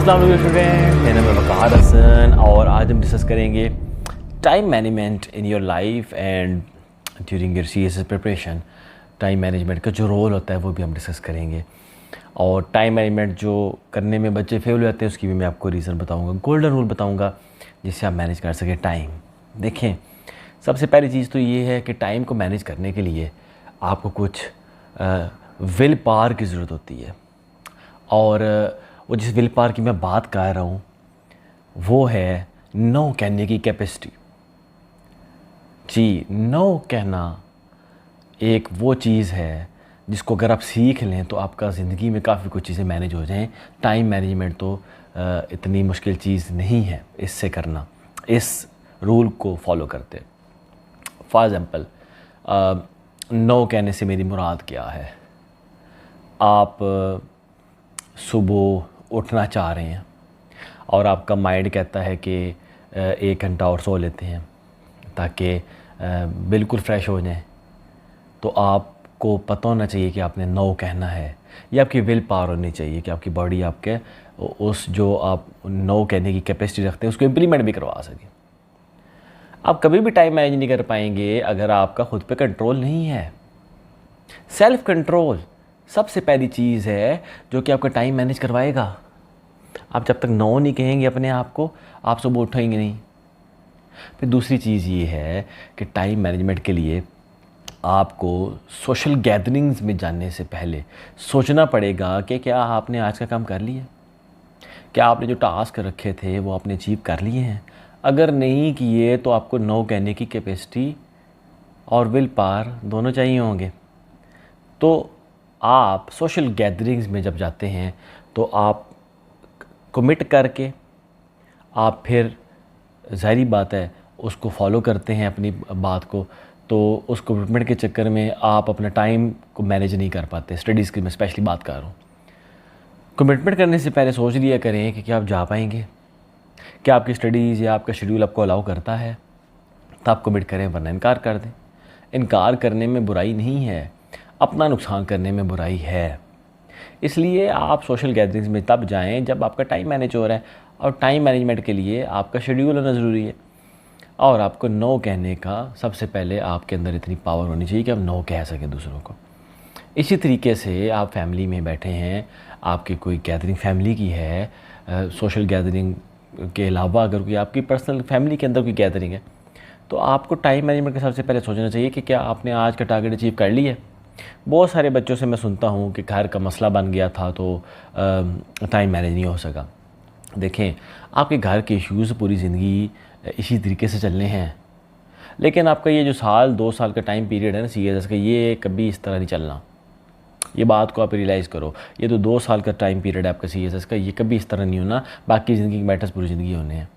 अस्सलाम वालेकुम स्टूडेंट, मेरा नाम है वक़ार हसन और आज हम डिस्कस करेंगे time management in your life and during your CSS preparation. Time management का जो रोल होता है वो भी हम डिस्कस करेंगे और टाइम मैनेजमेंट जो करने में बच्चे फेल हो जाते हैं उसकी भी मैं आपको रीज़न बताऊंगा, गोल्डन रूल बताऊंगा जिससे आप मैनेज कर सकें टाइम। देखें, सबसे पहली चीज़ तो ये है कि टाइम को मैनेज करने के लिए आपको कुछ विल पावर की ज़रूरत होती है और वो जिस विल पावर की मैं बात कर रहा हूँ वो है नो कहने की कैपेसिटी। जी, नो कहना एक वो चीज़ है जिसको अगर आप सीख लें तो आपका ज़िंदगी में काफ़ी कुछ चीज़ें मैनेज हो जाएं। टाइम मैनेजमेंट तो इतनी मुश्किल चीज़ नहीं है इससे करना, इस रूल को फॉलो करते। फॉर एग्ज़ाम्पल, नो कहने से मेरी मुराद क्या है। आप सुबह उठना चाह रहे हैं और आपका माइंड कहता है कि 1 घंटा और सो लेते हैं ताकि बिल्कुल फ्रेश हो जाएं, तो आपको पता होना चाहिए कि आपने नो कहना है। ये आपकी विल पावर होनी चाहिए कि आपकी बॉडी आपके उस जो आप नो कहने की कैपेसिटी रखते हैं उसको इम्प्लीमेंट भी करवा सके। आप कभी भी टाइम मैनेज नहीं कर पाएंगे अगर आपका खुद पे कंट्रोल नहीं है। सेल्फ कंट्रोल सबसे पहली चीज़ है जो कि आपका टाइम मैनेज करवाएगा। आप जब तक नो नहीं कहेंगे अपने आप को, आप सुबह उठेंगे नहीं। फिर दूसरी चीज़ ये है कि टाइम मैनेजमेंट के लिए आपको सोशल गैदरिंग्स में जाने से पहले सोचना पड़ेगा कि क्या आपने आज का काम कर लिया, क्या आपने जो टास्क रखे थे वो आपने अचीव कर लिए हैं। अगर नहीं किए तो आपको नो कहने की कैपेसिटी और विल पावर दोनों चाहिए होंगे। तो आप सोशल गैदरिंग्स में जब जाते हैं तो आप कमिट करके आप फिर ज़ाहिरी बात है उसको फॉलो करते हैं अपनी बात को, तो उस कमिटमेंट के चक्कर में आप अपना टाइम को मैनेज नहीं कर पाते। स्टडीज़ की मैं स्पेशली बात कर रहा हूँ। कमिटमेंट करने से पहले सोच लिया करें कि क्या आप जा पाएंगे, क्या आपकी स्टडीज़ या आपका शेड्यूल आपको अलाउ करता है, तो आप कमिट करें, वरना इनकार कर दें। इनकार करने में बुराई नहीं है, अपना नुकसान करने में बुराई है। इसलिए आप सोशल गैदरिंग्स में तब जाएं जब आपका टाइम मैनेज हो रहा है और टाइम मैनेजमेंट के लिए आपका शेड्यूल होना ज़रूरी है और आपको नो कहने का सबसे पहले आपके अंदर इतनी पावर होनी चाहिए कि आप नो कह सकें दूसरों को। इसी तरीके से आप फैमिली में बैठे हैं, आपकी कोई गैदरिंग फैमिली की है, सोशल गैदरिंग के अलावा अगर कोई आपकी पर्सनल फैमिली के अंदर कोई गैदरिंग है, तो आपको टाइम मैनेजमेंट का सबसे पहले सोचना चाहिए कि क्या आपने आज का टारगेट अचीव कर लिया है। बहुत सारे बच्चों से मैं सुनता हूँ कि घर का मसला बन गया था तो टाइम मैनेज नहीं हो सका। देखें, आपके घर के इश्यूज़ पूरी ज़िंदगी इसी तरीके से चलने हैं, लेकिन आपका ये जो 2 साल का टाइम पीरियड है ना सीएसएस का, ये कभी इस तरह नहीं चलना। ये बात को आप रियलाइज़ करो। ये तो 2 साल का टाइम पीरियड है आपका सीएसएस का, ये कभी इस तरह नहीं होना। बाकी ज़िंदगी के मैटर्स पूरी ज़िंदगी होने हैं।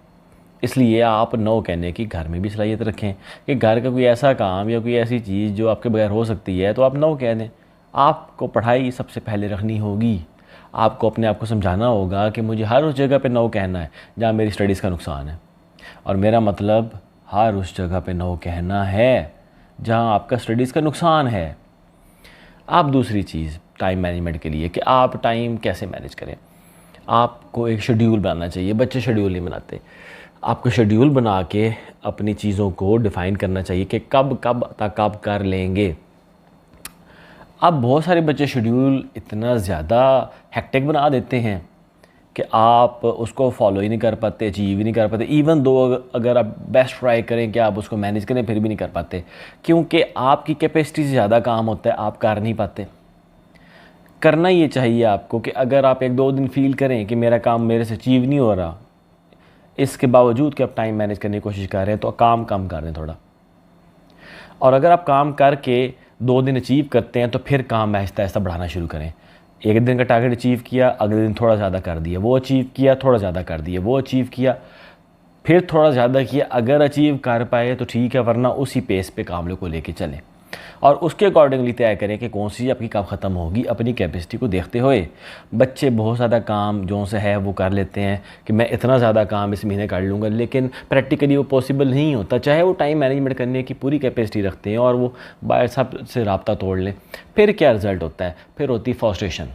इसलिए आप नो कहने की घर में भी सलाहियत रखें कि घर का कोई ऐसा काम या कोई ऐसी चीज़ जो आपके बगैर हो सकती है तो आप नो कह दें। आपको पढ़ाई सबसे पहले रखनी होगी। आपको अपने आप को समझाना होगा कि मुझे हर उस जगह पे नो कहना है जहाँ मेरी स्टडीज़ का नुकसान है, और मेरा मतलब हर उस जगह पे नो कहना है जहाँ आपका स्टडीज़ का नुकसान है। आप दूसरी चीज़ टाइम मैनेजमेंट के लिए कि आप टाइम कैसे मैनेज करें, आपको एक शेड्यूल बनाना चाहिए। बच्चे शेड्यूल नहीं बनाते। आपको शेड्यूल बना के अपनी चीज़ों को डिफ़ाइन करना चाहिए कि कब कब तक आप कर लेंगे। अब बहुत सारे बच्चे शेड्यूल इतना ज़्यादा हेक्टिक बना देते हैं कि आप उसको फॉलो ही नहीं कर पाते, अचीव ही नहीं कर पाते। इवन दो अगर आप बेस्ट ट्राई करें कि आप उसको मैनेज करें फिर भी नहीं कर पाते, क्योंकि आपकी कैपेसिटी से ज़्यादा काम होता है, आप कर नहीं पाते। करना ये चाहिए आपको कि अगर आप 1-2 दिन फील करें कि मेरा काम मेरे से अचीव नहीं हो रहा, इसके बावजूद कि आप टाइम मैनेज करने की कोशिश कर रहे हैं, तो काम कम कर दें थोड़ा। और अगर आप काम करके 2 दिन अचीव करते हैं तो फिर काम आहिस्ता आहिस्ता बढ़ाना शुरू करें। 1 दिन का टारगेट अचीव किया, अगले दिन थोड़ा ज़्यादा कर दिया, वो अचीव किया, थोड़ा ज़्यादा कर दिया, वो अचीव किया, फिर थोड़ा ज़्यादा किया। अगर अचीव कर पाए तो ठीक है, वरना उसी पेस पे काम को लेके चलें और उसके अकॉर्डिंगली तय करें कि कौन सी आपकी कब ख़त्म होगी, अपनी कैपेसिटी को देखते हुए। बच्चे बहुत ज़्यादा काम जो से है वो कर लेते हैं कि मैं इतना ज़्यादा काम इस महीने कर लूँगा, लेकिन प्रैक्टिकली वो पॉसिबल नहीं होता। चाहे वो टाइम मैनेजमेंट करने की पूरी कैपेसिटी रखते हैं और वो बाहर सब से राब्ता तोड़ लें, फिर क्या रिज़ल्ट होता है? फिर होती फ्रस्ट्रेशन।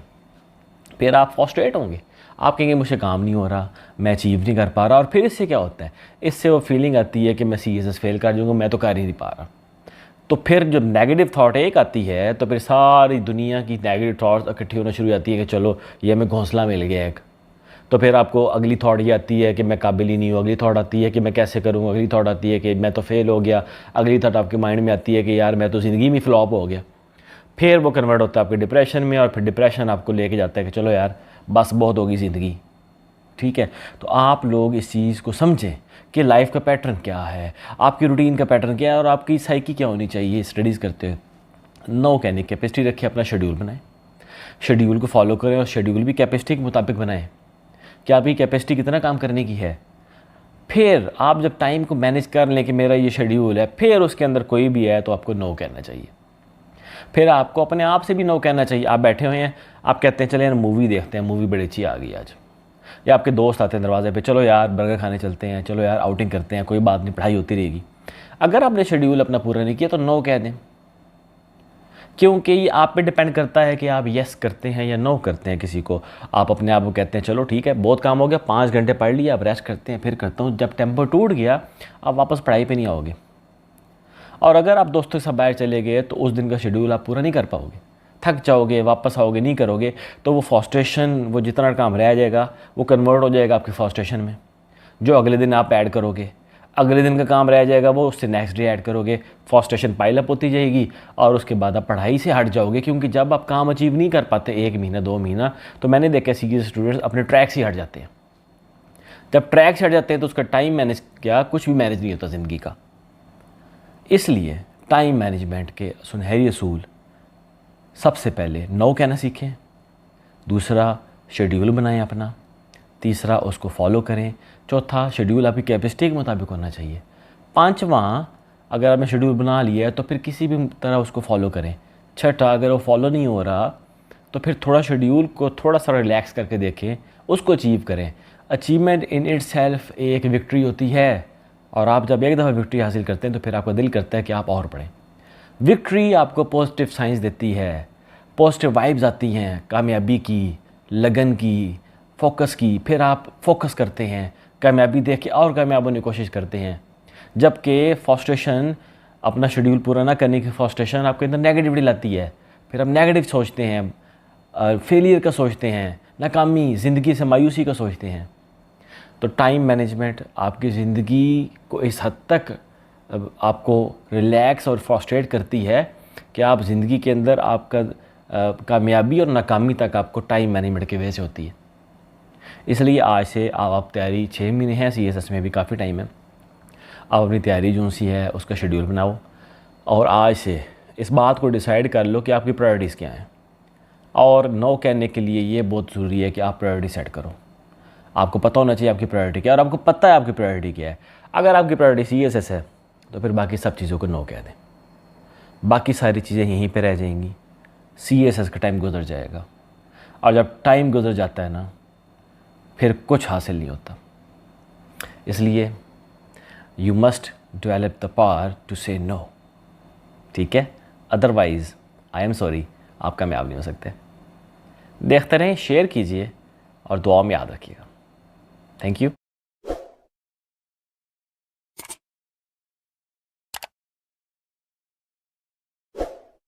फिर आप फ्रस्ट्रेट होंगे, आप कहेंगे मुझसे काम नहीं हो रहा, मैं अचीव नहीं कर पा रहा, और फिर इससे क्या होता है, इससे वो फीलिंग आती है कि मैं CSS फेल कर जाऊँगा, मैं तो कर ही नहीं पा रहा। तो फिर जब नेगेटिव थाट एक आती है तो फिर सारी दुनिया की नेगेटिव थाट्स इकट्ठी होना शुरू हो जाती है कि चलो ये हमें घोंसला मिल गया एक। तो फिर आपको अगली थॉट ये आती है कि मैं काबिल ही नहीं हूँ, अगली थॉट आती है कि मैं कैसे करूँ, अगली थॉट आती है कि मैं तो फेल हो गया, अगली थॉट आपके माइंड में आती है कि यार मैं तो ज़िंदगी में फ्लॉप हो गया। फिर वो कन्वर्ट होता है आपके डिप्रेशन में, और फिर डिप्रेशन आपको लेके जाता है कि चलो यार बस बहुत होगी ज़िंदगी। ठीक है, तो आप लोग इस चीज़ को समझें कि लाइफ का पैटर्न क्या है, आपकी रूटीन का पैटर्न क्या है, और आपकी साइकी क्या होनी चाहिए स्टडीज़ करते हुए। 9 कहने कैपेसिटी रखें, अपना शेड्यूल बनाएं, शेड्यूल को फॉलो करें, और शेड्यूल भी कैपेसिटी के मुताबिक बनाएं कि आपकी कैपेसिटी कितना काम करने की है। फिर आप जब टाइम को मैनेज कर लें कि मेरा ये शेड्यूल है, फिर उसके अंदर कोई भी है तो आपको नो कहना चाहिए। फिर आपको अपने आप से भी नो कहना चाहिए। आप बैठे हुए हैं, आप कहते हैं चले यार मूवी देखते हैं, मूवी बड़ी अच्छी आ गई आज, या आपके दोस्त आते हैं दरवाजे पे, चलो यार बर्गर खाने चलते हैं, चलो यार आउटिंग करते हैं, कोई बात नहीं, पढ़ाई होती रहेगी। अगर आपने शेड्यूल अपना पूरा नहीं किया तो नो कह दें, क्योंकि ये आप पे डिपेंड करता है कि आप यस करते हैं या नो करते हैं किसी को। आप अपने आप को कहते हैं चलो ठीक है बहुत काम हो गया, 5 घंटे पढ़ लिया, अब रेस्ट करते हैं, फिर करता हूँ। जब टेम्पो टूट गया आप वापस पढ़ाई पे नहीं आओगे, और अगर आप दोस्तों के साथ बाहर चले गए तो उस दिन का शेड्यूल आप पूरा नहीं कर पाओगे, थक जाओगे, वापस आओगे नहीं करोगे, तो वो फ्रस्ट्रेशन, वो जितना काम रह जाएगा वो कन्वर्ट हो जाएगा आपके फ्रस्ट्रेशन में, जो अगले दिन आप ऐड करोगे। अगले दिन का काम रह जाएगा वो उससे नेक्स्ट डे ऐड करोगे, फ्रस्ट्रेशन पाइलअप होती जाएगी, और उसके बाद आप पढ़ाई से हट जाओगे। क्योंकि जब आप काम अचीव नहीं कर पाते 1 महीना 2 महीना, तो मैंने देखा सीरियस स्टूडेंट्स अपने ट्रैक से हट जाते हैं। जब ट्रैक से हट जाते हैं तो उसका टाइम मैनेज क्या, कुछ भी मैनेज नहीं होता ज़िंदगी का। इसलिए टाइम मैनेजमेंट के सुनहरी असूल, सबसे पहले नो कहना सीखें, दूसरा शेड्यूल बनाएं अपना, तीसरा उसको फॉलो करें, चौथा शेड्यूल आपकी कैपेसिटी के मुताबिक होना चाहिए, पांचवा अगर आपने शेड्यूल बना लिया है तो फिर किसी भी तरह उसको फॉलो करें, छठा अगर वो फॉलो नहीं हो रहा तो फिर थोड़ा शेड्यूल को थोड़ा सा रिलैक्स करके देखें, उसको अचीव करें। अचीवमेंट इन इटसेल्फ एक विक्ट्री होती है, और आप जब एक दफ़ा विक्ट्री हासिल करते हैं तो फिर आपका दिल करता है कि आप और पढ़ें। विक्ट्री आपको पॉजिटिव साइंस देती है, पॉजिटिव वाइब्स आती हैं कामयाबी की, लगन की, फोकस की, फिर आप फोकस करते हैं, कामयाबी देख के और कामयाब होने की कोशिश करते हैं। जबकि फ्रस्ट्रेशन, अपना शेड्यूल पूरा ना करने की फ्रस्ट्रेशन आपके अंदर नेगेटिविटी लाती है, फिर आप नेगेटिव सोचते हैं, फेलियर का सोचते हैं, नाकामी, ज़िंदगी से मायूसी का सोचते हैं। तो टाइम मैनेजमेंट आपकी ज़िंदगी को इस हद तक आपको रिलैक्स और फ्रस्ट्रेट करती है कि आप ज़िंदगी के अंदर आपका कामयाबी और नाकामी तक आपको टाइम मैनेजमेंट की वजह से होती है। इसलिए आज से आप तैयारी 6 महीने हैं, CSS में भी काफ़ी टाइम है, आप अपनी तैयारी जो सी है उसका शेड्यूल बनाओ, और आज से इस बात को डिसाइड कर लो कि आपकी प्रायोरिटीज़ क्या हैं। और नो कहने के लिए ये बहुत ज़रूरी है कि आप प्रायोरिटी सेट करो। आपको पता होना चाहिए आपकी प्रायोरिटी क्या है, और आपको पता है आपकी प्रायोरिटी क्या है। अगर आपकी प्रायोरिटी CSS है तो फिर बाकी सब चीज़ों को नो कह दें, बाकी सारी चीज़ें यहीं पे रह जाएंगी, CSS का टाइम गुजर जाएगा, और जब टाइम गुजर जाता है ना फिर कुछ हासिल नहीं होता। इसलिए you must develop the power to say no, ठीक है, अदरवाइज़ आई एम सॉरी, आप कामयाब नहीं हो सकते। देखते रहें, शेयर कीजिए और दुआ में याद रखिएगा। Thank you.